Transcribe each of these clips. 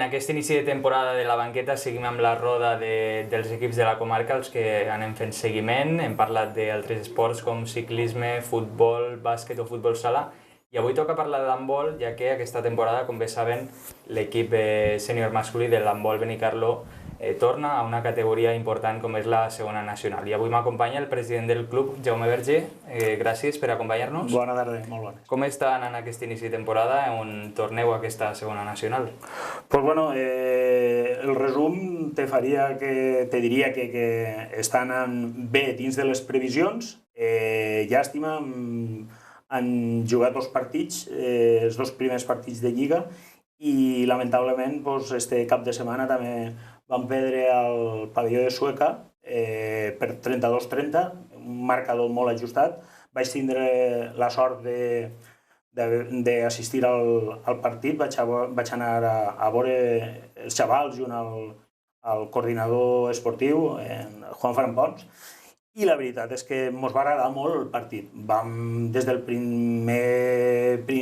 en aquest inici de temporada de la banqueta seguim amb la roda dels equips de la comarca, els que anem fent seguiment. Hem parlat d'altres esports com ciclisme, futbol, bàsquet o futbol sala. I avui toca parlar d'handbol, ja que aquesta temporada, com bé saben, l'equip sènior masculí de l'handbol Benicarló torna a una categoria important com és la segona nacional. I avui m'acompanya el president del club, Jaume Verger. Gràcies per acompanyar-nos. Bona tarda, molt bona. Com està anant aquest inici de temporada on torneu a aquesta segona nacional? Pues bueno, el resum te diria que està anant bé dins de les previsions. Llàstima, han jugat 2 partits, els 2 primers partits de Lliga, i lamentablement este cap de setmana també van perdre al pavelló de Sueca per 32-30, un marcador molt ajustat. Vaig tindre la sort d'assistir al partit, vaig anar a veure els xavals junt al coordinador esportiu, Juan Fran Pons, i la veritat és que ens va agradar molt el partit. Des del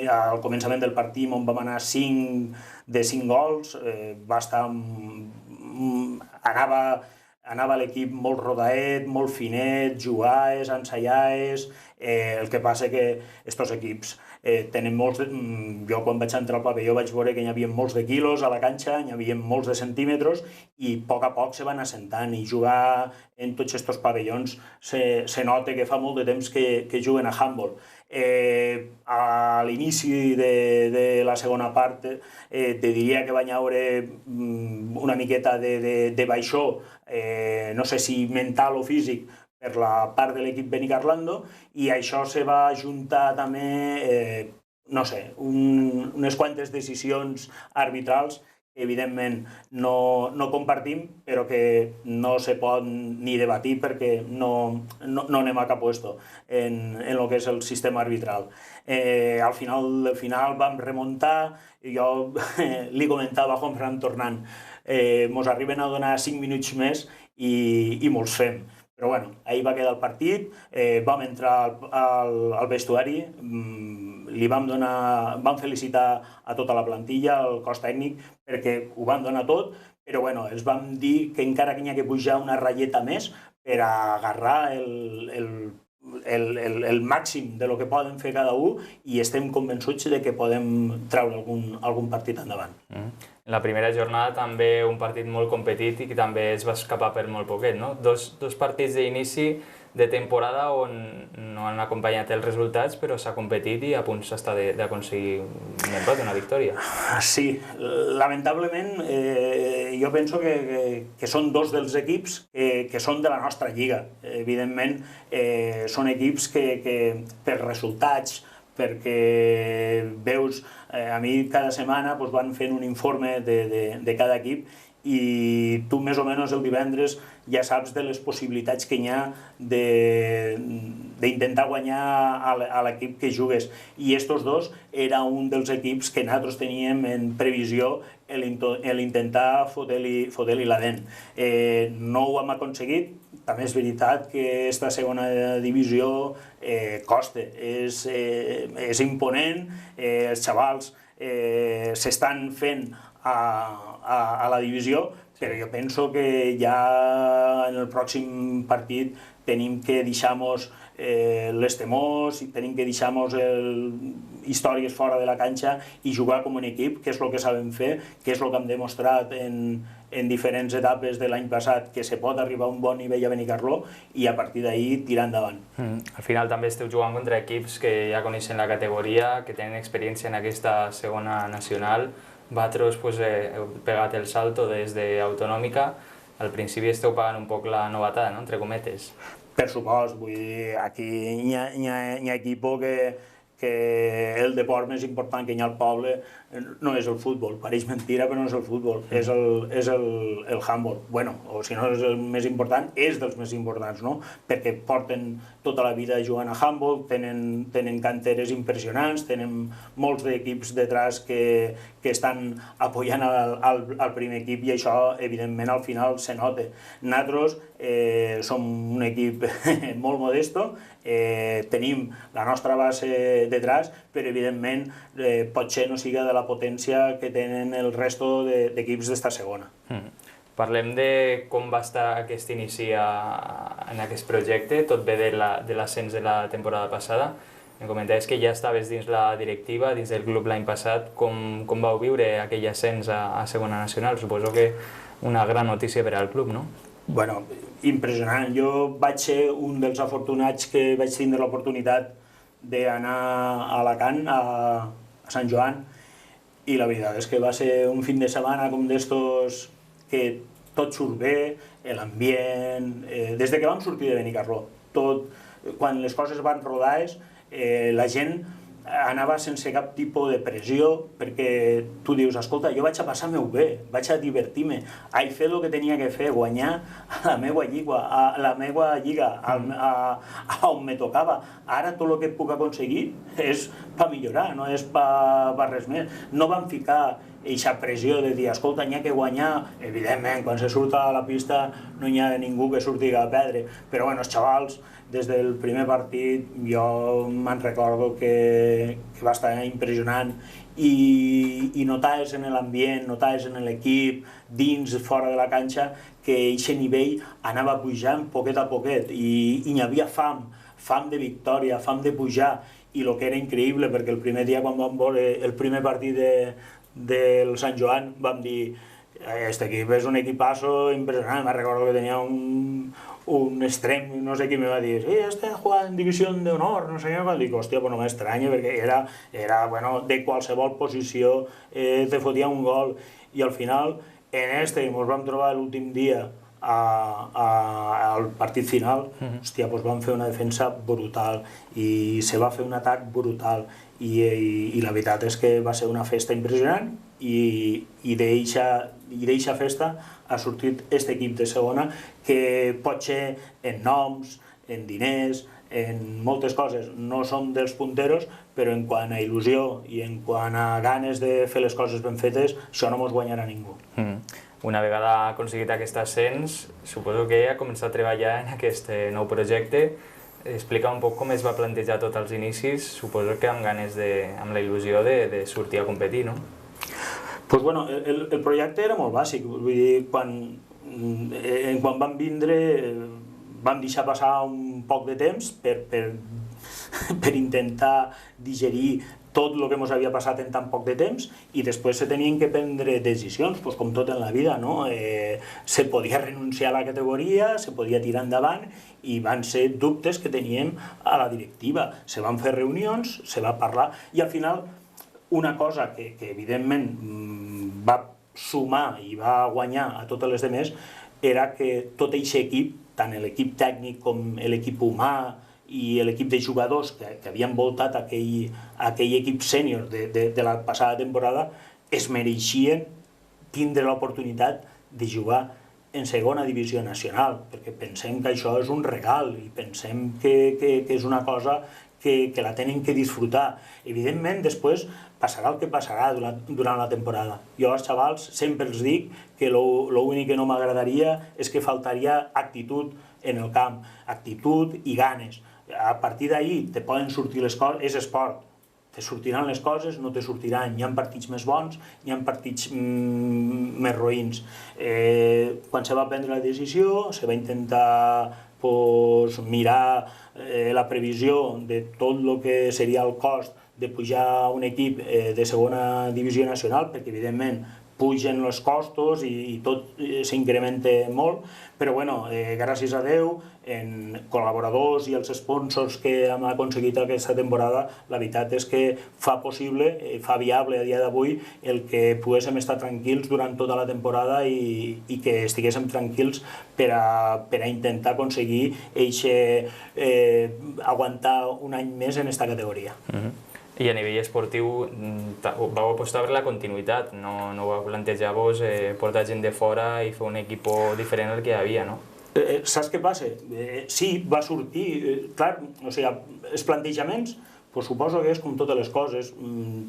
al començament del partit vam anar 5 de 5 gols, anava l'equip molt rodaet, molt finet, jugaves, ensajaves. El que passa que aquests equips tenen molts... Jo quan vaig entrar al pavelló vaig veure que hi havia molts de quilos a la canxa, hi havia molts de centímetres, i a poc se van assentant, i jugar en tots aquests pavellons se nota que fa molt de temps que juguen a handball. A l'inici de la segona part te diria que vaig veure una miqueta de baixó, no sé si mental o físic, per la part de l'equip Benicarló, i això se va ajuntar també, no sé, unes quantes decisions arbitrals que evidentment no compartim, però que no se pot ni debatir perquè no anem a cap puesto en el que és el sistema arbitral. Al final vam remuntar, i jo li comentava a Juan Fran tornant, ens arriben a donar 5 minuts més i mos fem. Però bueno, ahir va quedar el partit, vam entrar al vestuari, vam felicitar a tota la plantilla, al cos tècnic, perquè ho van donar tot, però bueno, els vam dir que encara que hi ha que pujar una ratlleta més per agarrar el màxim de lo que poden fer cada un, i estem convençuts de que podem treure algun partit endavant. En la primera jornada també un partit molt competit i que també es va escapar per molt poquet, no? Dos partits d'inici de temporada on no han acompanyat els resultats, però s'ha competit i a punt s'està d'aconseguir un empat, una victòria. Sí, lamentablement jo penso que són 2 dels equips que són de la nostra lliga. Evidentment són equips que per resultats, perquè veus, a mi cada setmana van fent un informe de cada equip, i tu més o menys el divendres ja saps de les possibilitats que hi ha d'intentar guanyar a l'equip que jugues. I estos 2 era un dels equips que nosaltres teníem en previsió l'intentar fotre-li la dent. No ho hem aconseguit. També és veritat que aquesta segona divisió costa, és imponent, els xavals s'estan fent a la divisió, però jo penso que ja en el pròxim partit tenim que deixar-nos les temors, tenim que deixar-nos històries fora de la canxa i jugar com un equip, que és el que sabem fer, que és el que hem demostrat en diferents etapes de l'any passat, que se pot arribar a un bon nivell a Benicarló, i a partir d'ahir tirar endavant. Al final també esteu jugant contra equips que ja coneixen la categoria, que tenen experiència en aquesta segona nacional. Vosaltres heu pegat el salto des d'autonòmica. Al principi esteu pagant un poc la novetada, no?, entre cometes. Per supost, vull dir, aquí hi ha equip que el deport més important que hi ha al poble no és el futbol, pareix mentira, però no és el futbol, és el handball. Bueno, o si no és el més important, és dels més importants, no? Perquè porten tota la vida jugant a handball, tenen canteres impressionants, tenen molts d'equips detrás que estan apoyant al primer equip, i això, evidentment, al final se nota. Nosaltres som un equip molt modesto, tenim la nostra base detrás, però evidentment potser no siga de la potència que tenen el resto d'equips d'esta segona. Parlem de com va estar aquest inici en aquest projecte, tot ve de l'ascens de la temporada passada. Em comentaves que ja estaves dins la directiva, dins del club l'any passat. Com vau viure aquell ascens a segona nacional? Suposo que una gran notícia per al club, no? Bueno, impressionant. Jo vaig ser un dels afortunats que vaig tindre l'oportunitat d'anar a Alacant, a Sant Joan, i la veritat és que va ser un fin de setmana com d'estos que tot surt bé, l'ambient, des que vam sortir de Benicarló, quan les coses van rodades, la gent anava sense cap tipus de pressió, perquè tu dius, escolta, jo vaig a passar-me-ho bé, vaig a divertir-me, he fet el que tenia que fer, guanyar a la meva lliga, on me tocava. Ara tot el que puc aconseguir és per millorar, no és per res més. No vam ficar aquesta pressió de dir, escolta, n'hi ha que guanyar. Evidentment, quan se surt a la pista no hi ha ningú que surti a perdre, però bueno, els xavals, des del primer partit, jo me'n recordo que va estar impressionant i notaves en l'ambient, notaves en l'equip, dins, fora de la canxa, que aquest nivell anava pujant poquet a poquet i hi havia fam de victòria, fam de pujar, i el que era increïble, perquè el primer dia quan vam veure el primer partit del Sant Joan vam dir, aquest equip és un equipazo impressionant. Me recordo que tenia un extrem, no sé qui me va dir, sí, està jugant en divisió d'honor, no sé què, dic, hòstia, pues no m'estranya, perquè era bueno, de qualsevol posició te fotia un gol, i al final, ens vam trobar l'últim dia al partit final, hòstia, pues vam fer una defensa brutal, i se va fer un atac brutal, i la veritat és que va ser una festa impressionant, i d'eixa festa ha sortit aquest equip de segona que potser en noms, en diners, en moltes coses no som dels punteros, però en quant a il·lusió i en quant a ganes de fer les coses ben fetes, això no mos guanyarà ningú. Una vegada aconseguit aquest ascens, suposo que ha començat a treballar en aquest nou projecte. Explica un poc com es va plantejar tots els inicis, suposo que amb ganes amb la il·lusió de sortir a competir, no? Doncs bueno, el projecte era molt bàsic, vull dir, quan vam vindre vam deixar passar un poc de temps per intentar digerir tot el que ens havia passat en tan poc de temps, i després se tenien que prendre decisions, com tot en la vida, no? Se podia renunciar a la categoria, se podia tirar endavant, i van ser dubtes que teníem a la directiva. Se van fer reunions, se va parlar, i al final una cosa que evidentment va sumar i va guanyar a totes les demés era que tot aquest equip, tant l'equip tècnic com l'equip humà i l'equip de jugadors que havien voltat aquell equip sènior de la passada temporada, es mereixien tindre l'oportunitat de jugar en segona divisió nacional, perquè pensem que això és un regal i pensem que és una cosa que la tenen que disfrutar. Evidentment, després passarà el que passarà durant la temporada. Jo als xavals sempre els dic que l'únic que no m'agradaria és que faltaria actitud en el camp, actitud i ganes. A partir d'ahir te poden sortir les coses, és esport, te sortiran les coses, no te sortiran, hi ha partits més bons, hi ha partits més roïns. Quan se va prendre la decisió, se va intentar mirar la previsió de tot el que seria el cost de pujar un equip de segona divisió nacional, perquè evidentment pugen els costos i tot s'incrementa molt, però bueno, gràcies a Déu, en col·laboradors i els sponsors que hem aconseguit aquesta temporada, la veritat és que fa possible, fa viable a dia d'avui el que poguéssim estar tranquils durant tota la temporada i que estiguéssim tranquils per a intentar aconseguir aguantar un any més en aquesta categoria. I a nivell esportiu vau apostar per la continuïtat, no vau plantejar-vos portar gent de fora i fer un equip diferent al que hi havia, no? Saps què passa? Sí, va sortir, clar, o sigui, els plantejaments, suposo que és com totes les coses,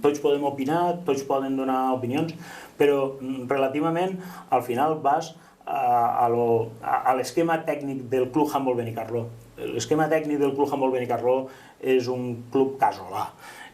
tots podem opinar, tots poden donar opinions, però relativament al final vas a l'esquema tècnic del Club Handbol Benicarló. L'esquema tècnic del Club Handbol Benicarló és un club casolà.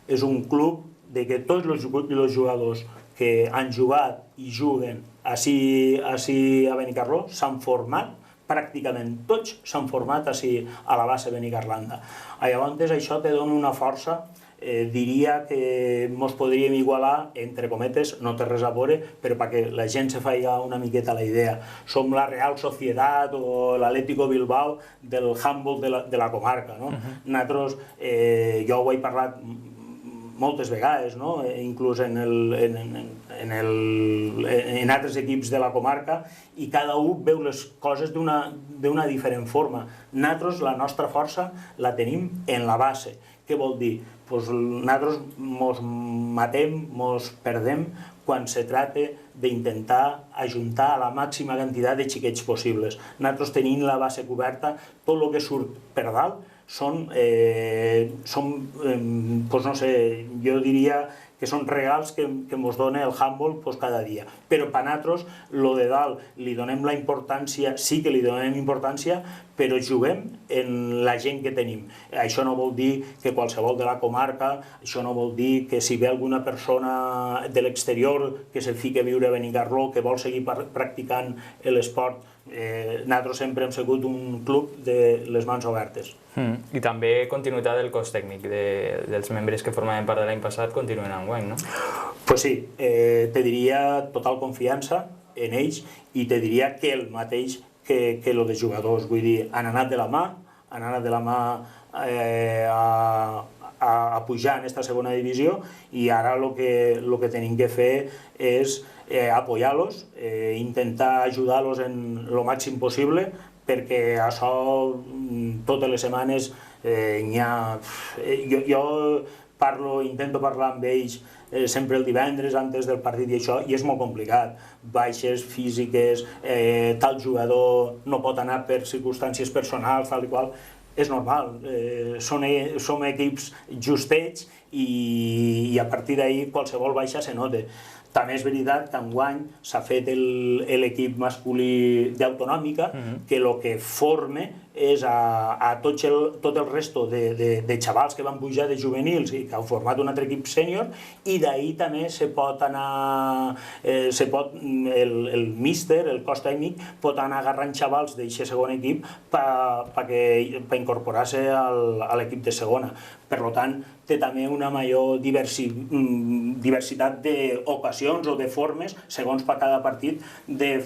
És un club de que tots els jugadors que han jugat i juguen ací a Benicarló s'han format, pràcticament tots s'han format ací a la base Benicarlanda. Llavors això te dona una força, diria que ens podríem igualar, entre cometes, no té res a veure, però perquè la gent se faci una miqueta la idea. Som la Real Sociedad o l'Atlético Bilbao del handball de la comarca. Nosaltres, jo ho he parlat moltes vegades, inclús en altres equips de la comarca, i cada un veu les coses d'una diferent forma. Nosaltres la nostra força la tenim en la base. Què vol dir? Nosaltres ens matem, ens perdem quan se tracta d'intentar ajuntar la màxima quantitat de xiquets possibles. Nosaltres tenim la base coberta, tot el que surt per dalt són, no sé, jo diria que són regals que ens dona el handball cada dia. Però per nosaltres, el de dalt, li donem la importància, sí que li donem importància, però juguem en la gent que tenim. Això no vol dir que qualsevol de la comarca, això no vol dir que si ve alguna persona de l'exterior que se fiqui a viure a Benicarló, que vol seguir practicant l'esport, nosaltres sempre hem sigut un club de les mans obertes. I també continuïtat del cos tècnic dels membres que formaven part de l'any passat continuen enguany, no? Pues sí, te diria total confiança en ells i te diria que el mateix que el de jugadors, vull dir, han anat de la mà a pujar en aquesta segona divisió i ara el que tenim que fer és apoyar-los, intentar ajudar-los en el màxim possible, perquè això totes les setmanes n'hi ha... Jo intento parlar amb ells sempre el divendres antes del partit i això, i és molt complicat. Baixes físiques, tal jugador no pot anar per circumstàncies personals, tal i qual. És normal, som equips justets i a partir d'ahir qualsevol baixa se nota. També és veritat que enguany s'ha fet l'equip masculí d'autonòmica, que el que forma és a tot el resto de xavals que van pujar de juvenils i que han format un altre equip sènior, i d'ahir també se pot anar, el míster, el cos tècnic, pot anar agarrant xavals d'aquest segon equip per incorporar-se a l'equip de segona. Per tant, té també una major diversitat d'ocasions o de formes, segons per cada partit, de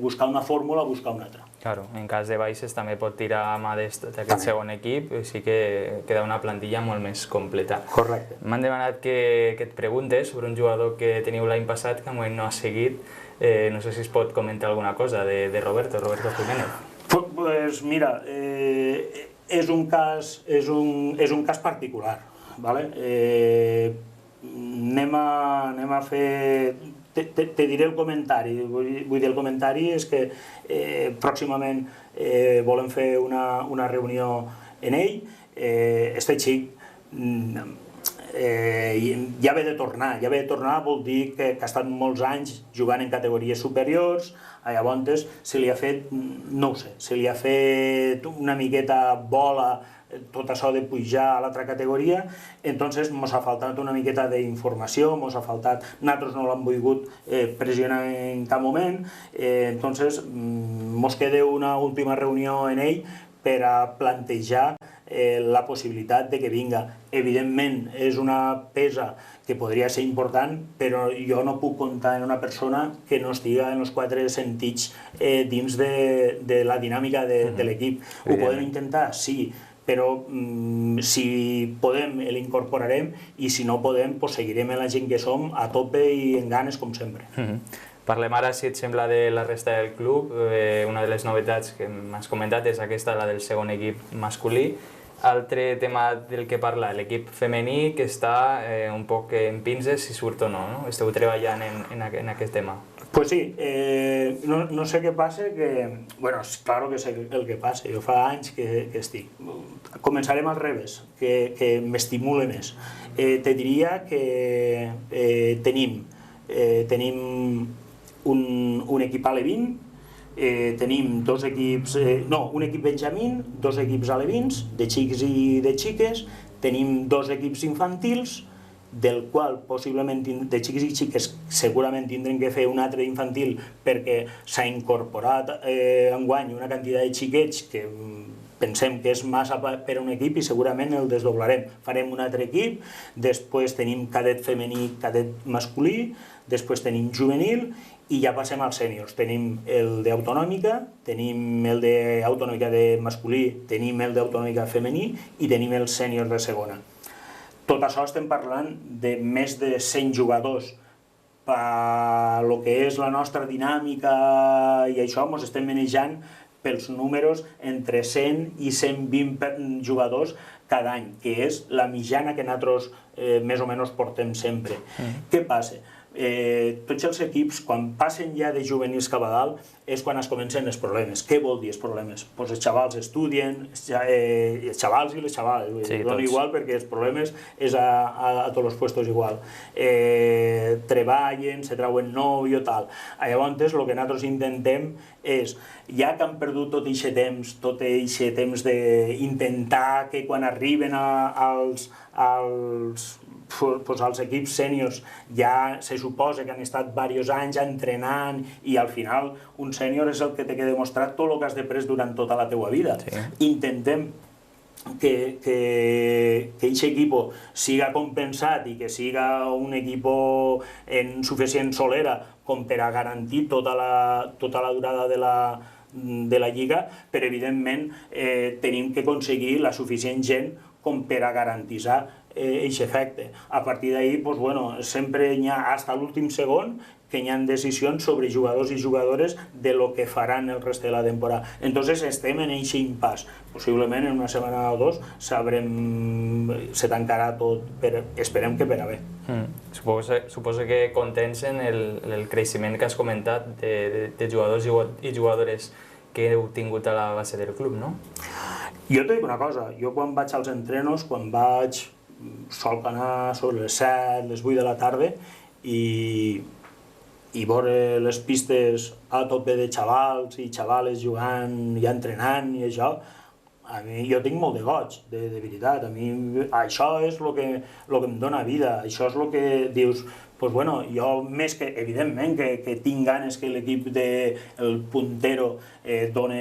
buscar una fórmula o buscar una altra. Claro, en cas de baixes també pot tirar mà d'aquest segon equip, així que queda una plantilla molt més completa. Correcte. M'han demanat que et preguntes sobre un jugador que teniu l'any passat que avui no ha seguit. No sé si es pot comentar alguna cosa de Roberto Jiménez. Pues mira, és un cas particular. Anem a fer... Te diré el comentari. Vull dir, el comentari és que pròximament volem fer una reunió en ell. Este xic ja ve de tornar. Ja ve de tornar vol dir que ha estat molts anys jugant en categories superiors. Llavors se li ha fet, no ho sé, se li ha fet una miqueta bola tot això de pujar a l'altra categoria, entonces ens ha faltat una miqueta d'informació, nosaltres no l'hem volgut pressionar en cap moment, entonces ens queda una última reunió en ell per a plantejar la possibilitat de que vinga. Evidentment és una pesa que podria ser important, però jo no puc comptar en una persona que no estiga en els quatre sentits dins de la dinàmica de l'equip. Ho podem intentar? Sí, però si podem l'incorporarem i si no podem seguirem en la gent que som a tope i en ganes com sempre. Parlem ara, si et sembla, de la resta del club. Una de les novetats que m'has comentat és aquesta, la del segon equip masculí. Altre tema del que parla, l'equip femení, que està un poc en pinces, si surt o no. Esteu treballant en aquest tema. Pues sí, no sé què passa, bueno, claro que sé el que passa, jo fa anys que estic. Començarem al revés, que m'estimula més. Te diria que tenim un equip Ale20, tenim un equip benjamín, 2 equips alevins, de xics i de xiques, tenim 2 equips infantils, del qual possiblement de xics i xiques segurament tindrem que fer un altre infantil perquè s'ha incorporat enguany una quantitat de xiquets que pensem que és massa per a un equip i segurament el desdoblarem. Farem un altre equip, després tenim cadet femení, cadet masculí, després tenim juvenil i ja passem als sèniors. Tenim el d'autonòmica, tenim el d'autonòmica de masculí, tenim el d'autonòmica femení i tenim els sèniors de segona. Tot això estem parlant de més de 100 jugadors. Per el que és la nostra dinàmica i això, ens estem manejant pels números entre 100 i 120 jugadors cada any, que és la mitjana que nosaltres més o menys portem sempre. Què passa? Tots els equips, quan passen ja de juvenils cap a dalt, és quan es comencen els problemes. Què vol dir els problemes? Pues els xavals estudien, els xavals i les xavales, dona igual perquè els problemes és a tots els puestos igual. Treballen, se trauen nòvio, tal. Llavors, el que nosaltres intentem és, ja que han perdut tot aquest temps d'intentar que quan arriben als equips sèniors ja se suposa que han estat diversos anys entrenant i al final un sènior és el que té que demostrar tot el que has après durant tota la teua vida. Intentem que aquest equip siga compensat i que siga un equip en suficient solera com per a garantir tota la durada de la lliga, però evidentment tenim que aconseguir la suficient gent com per a garantir aquest efecte. A partir d'ahir, sempre hi ha, fins a l'últim segon, que hi ha decisions sobre jugadors i jugadores de lo que faran el rest de la temporada. Entonces estem en aquest impàs. Possiblement en una setmana o dos se tancarà tot, esperem que per a bé. Suposo que contents en el creixement que has comentat de jugadors i jugadores que heu tingut a la base del club, no? Jo t'ho dic una cosa, jo quan vaig als entrenos, quan vaig sol anar sobre les 7, les 8 de la tarda i veure les pistes a tope de xavals i xavales jugant i entrenant i això, a mi jo tinc molt de goig, de veritat. A mi això és el que em dona vida, això és el que dius, jo més que, evidentment, que tinc ganes que l'equip del puntero doni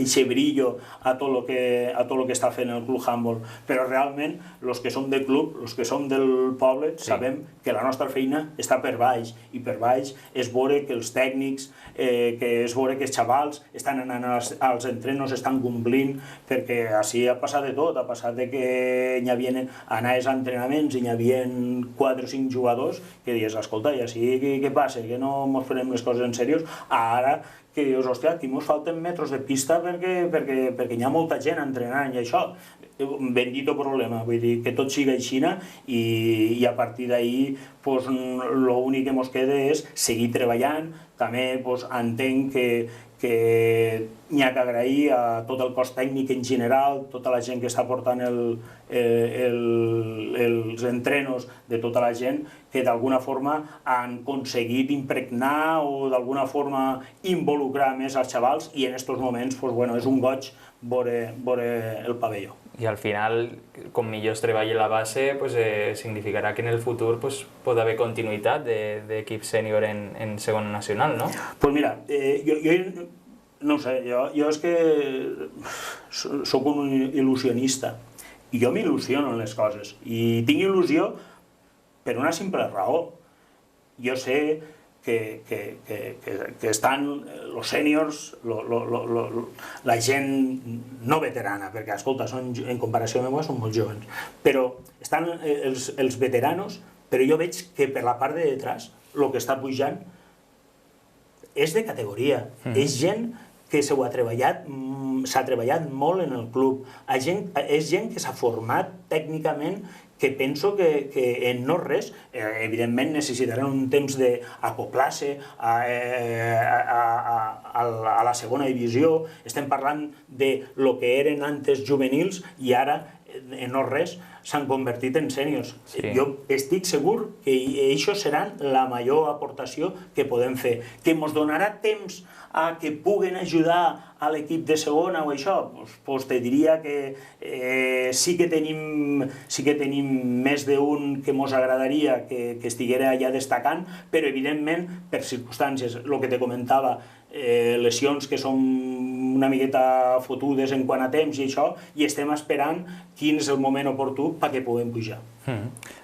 aquest brillo a tot el que està fent el club handball, però realment els que som de club, els que som del poble, sabem que la nostra feina està per baix, i per baix és veure que els tècnics, que és veure que els xavals estan anant als entrenos, estan complint, perquè així ha passat de tot, ha passat que hi havia anaves a entrenaments i hi havia 4 o 5 jugadors que dius, escolta, i així què passa? Que no ens farem les coses en seriós? Ara que dius, hòstia, aquí ens falten metros de pista perquè hi ha molta gent entrenant i això. Bendito problema, vull dir, que tot siga així i a partir d'ahir l'únic que ens queda és seguir treballant. També entenc que n'hi ha que agrair a tot el cos tècnic en general, tota la gent que està portant els entrenos, de tota la gent que d'alguna forma han aconseguit impregnar o d'alguna forma involucrar més els xavals, i en aquests moments és un goig veure el pavelló. I al final, com millor es treballi la base, significarà que en el futur pot haver continuïtat d'equip sènior en segona nacional, no? Doncs mira, jo no ho sé, jo és que sóc un il·lusionista i jo m'il·lusiono en les coses i tinc il·lusió per una simple raó. Jo sé que estan els sèniors, la gent no veterana, perquè, escolta, en comparació amb mi són molt joves, però estan els veteranos, però jo veig que per la part de detrás el que està pujant és de categoria, és gent que s'ha treballat molt en el club, és gent que s'ha format tècnicament, que penso que en no res, evidentment necessitaran un temps d'acoplar-se a la segona divisió. Estem parlant de lo que eren antes juvenils i ara en no res, s'han convertit en sèniors. Sí. Jo estic segur que això serà la major aportació que podem fer. Que ens donarà temps a que puguen ajudar a l'equip de segona o això, doncs te diria que sí que tenim més d'un que ens agradaria que estiguera allà destacant, però evidentment per circumstàncies, el que te comentava, lesions que són una miqueta fotudes en quant a temps i això, i estem esperant quin és el moment oportú perquè puguem pujar.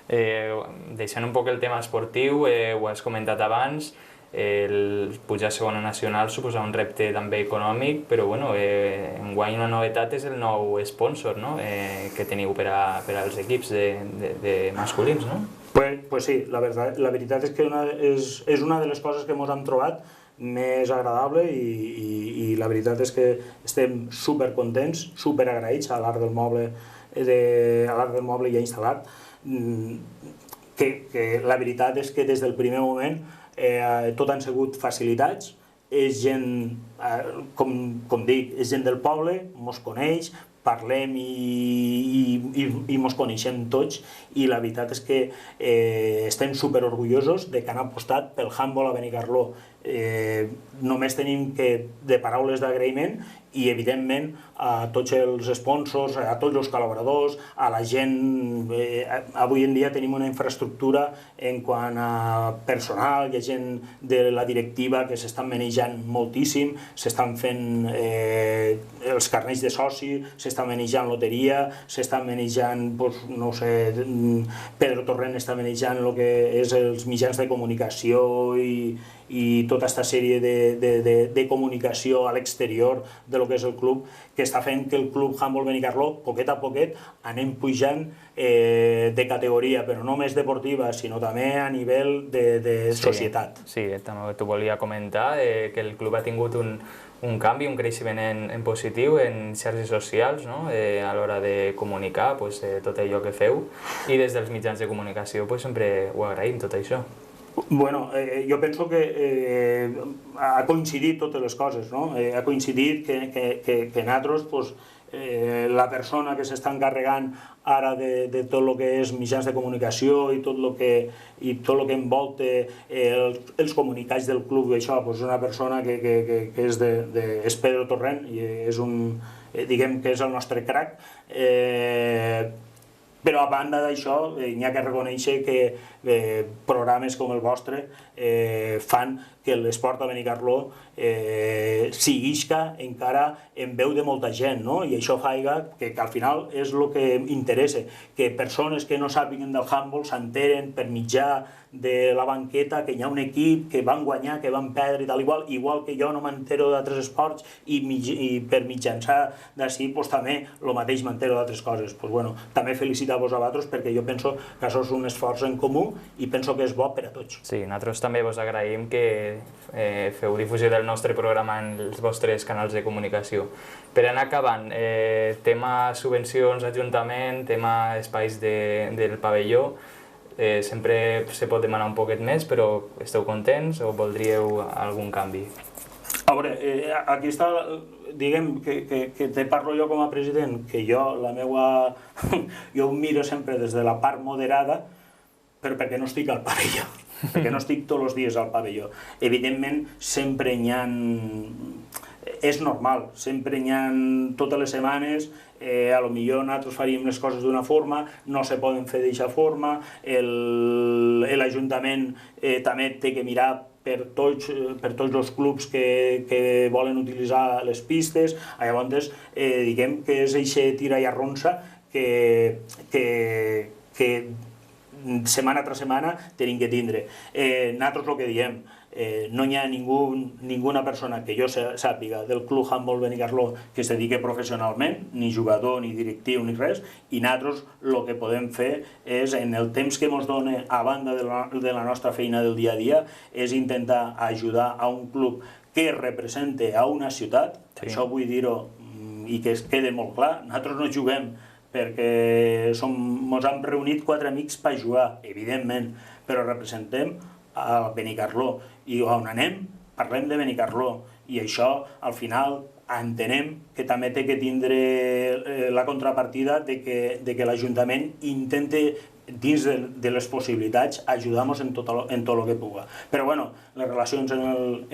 Deixant un poc el tema esportiu, ho has comentat abans, el pujar a segona nacional suposa un repte també econòmic, però bueno, enguany una novetat és el nou sponsor, no? Que teniu per als equips de masculins, no? Pues sí, la veritat és que és una de les coses que ens hem trobat més agradable i la veritat és que estem supercontents, superagraïts a l'Art del Moble ja instal·lat, que la veritat és que des del primer moment tot han sigut facilitats, és gent, com dic, és gent del poble, mos coneix, parlem i mos coneixem tots, i la veritat és que estem superorgullosos de que han apostat pel handball a Benicarló. Només tenim que de paraules d'agraïment i evidentment a tots els sponsors, a tots els col·laboradors, a la gent. Avui en dia tenim una infraestructura en quant a personal, hi ha gent de la directiva que s'estan manejant moltíssim, s'estan fent els carnets de soci, s'està manejant loteria, s'està manejant, no sé, Pedro Torrent està manejant el que és els mitjans de comunicació i tota aquesta sèrie de comunicació a l'exterior de lo que és el club, que està fent que el club Handball Benicarló, poquet a poquet, anem pujant de categoria, però no només deportiva, sinó també a nivell de societat. Sí, també t'ho volia comentar, que el club ha tingut un canvi, un creixement en positiu en xarxes socials, no? A l'hora de comunicar tot allò que feu, i des dels mitjans de comunicació sempre ho agraïm, tot això. Bueno, jo penso que ha coincidit totes les coses, no? Ha coincidit que nosaltres, la persona que s'està encarregant ara de tot el que és mitjans de comunicació i tot el que envolta els comunicats del club, això, és una persona que és Pedro Torrent i diguem que és el nostre crac. Però a banda d'això, n'hi ha que reconèixer que programes com el vostre fan que l'esport a Benicarló siguisca encara en veu de molta gent, no? I això fa que al final és el que interessa, que persones que no sàpiguen del handball s'enteren per mitjà de la banqueta que hi ha un equip que van guanyar, que van perdre i tal igual que jo no m'entero d'altres esports i per mitjançar d'ací també el mateix m'entero d'altres coses. També felicitar-vos a vosaltres perquè jo penso que això és un esforç en comú i penso que és bo per a tots. Sí, nosaltres també vos agraïm que feu difusió del nostre programa en els vostres canals de comunicació. Per anar acabant, tema subvencions, ajuntament, tema espais del pavelló, sempre se pot demanar un poquet més, però esteu contents o voldríeu algun canvi? A veure, aquí està, diguem, que te parlo jo com a president, que jo ho miro sempre des de la part moderada, però perquè no estic al pavelló, perquè no estic tots els dies al pavelló. Evidentment, sempre n'hi ha... És normal, sempre n'hi ha totes les setmanes, a lo millor nosaltres faríem les coses d'una forma, no se poden fer d'aquesta forma, l'Ajuntament també té que mirar per tots els clubs que volen utilitzar les pistes. Llavors, diguem que és eixa tira i arronsa que setmana tras setmana tenim que tindre. Nosaltres el que diem, no hi ha ninguna persona que jo sàpiga del Club Handball Benicarló que es dediqui professionalment, ni jugador, ni directiu, ni res, i nosaltres el que podem fer és, en el temps que ens dona a banda de la nostra feina del dia a dia, és intentar ajudar a un club que represente a una ciutat, això vull dir-ho i que es quede molt clar, nosaltres no juguem perquè ens hem reunit 4 amics per jugar, evidentment, però representem a Benicarló, i on anem parlem de Benicarló, i això al final entenem que també té que tindre la contrapartida de que l'Ajuntament intente, dins de les possibilitats, ajudar-nos en tot el que puga. Però bueno, les relacions en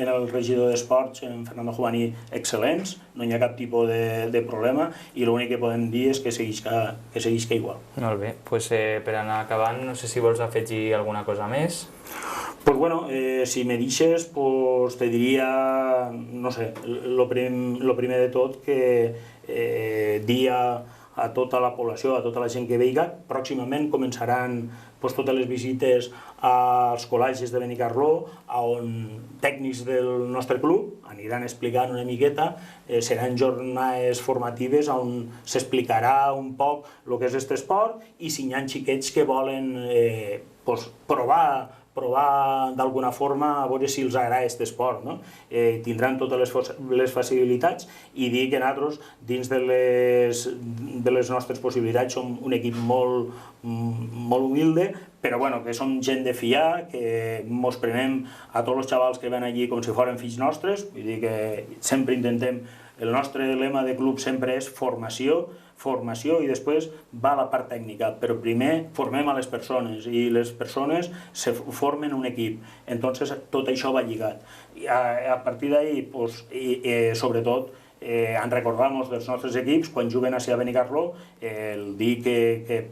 el regidor d'Esports, en Fernando Juaní, excel·lents, no hi ha cap tipus de problema i l'únic que podem dir és que seguisca igual. Molt bé, doncs per anar acabant, no sé si vols afegir alguna cosa més. Pues bueno, si me deixes, pues te diria, no sé, lo primer de tot que dir a tota la població, a tota la gent que veiga, pròximament començaran pues, totes les visites als col·legis de Benicarló, on tècnics del nostre club aniran explicant una miqueta, seran jornades formatives on s'explicarà un poc el que és aquest esport i si hi ha xiquets que volen pues, provar d'alguna forma a veure si els agrada aquest esport. Tindran totes les facilitats i dir que nosaltres, dins de les nostres possibilitats, som un equip molt humilde, però que som gent de fiar, que ens prenem a tots els xavals que ven allí com si foren fills nostres, vull dir que sempre intentem, el nostre lema de club sempre és formació i després va la part tècnica, però primer formem a les persones i les persones se formen un equip, entonces tot això va lligat. I a partir d'ahí, sobretot, en recordar-nos dels nostres equips, quan juguen a Benicarló, el dir que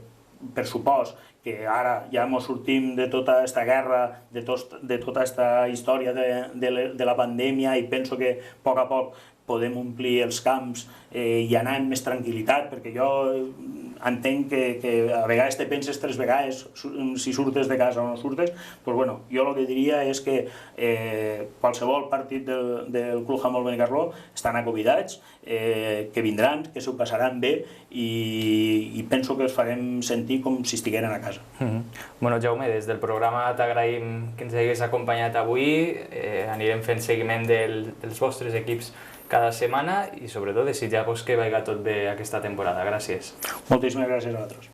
per supost que ara ja ens sortim de tota aquesta guerra, de tota aquesta història de la pandèmia i penso que a poc podem omplir els camps i anar amb més tranquil·litat, perquè jo entenc que a vegades te penses 3 vegades si surtes de casa o no surtes, doncs jo el que diria és que qualsevol partit del Club Handbol Benicarló estan convidats, que vindran, que s'ho passaran bé i penso que els farem sentir com si estigueren a casa. Bueno, Jaume, des del programa t'agraïm que ens hagués acompanyat avui, anirem fent seguiment dels vostres equips cada setmana i sobretot desitjar-vos que vagi tot bé aquesta temporada. Gràcies. Moltíssimes gràcies a vosaltres.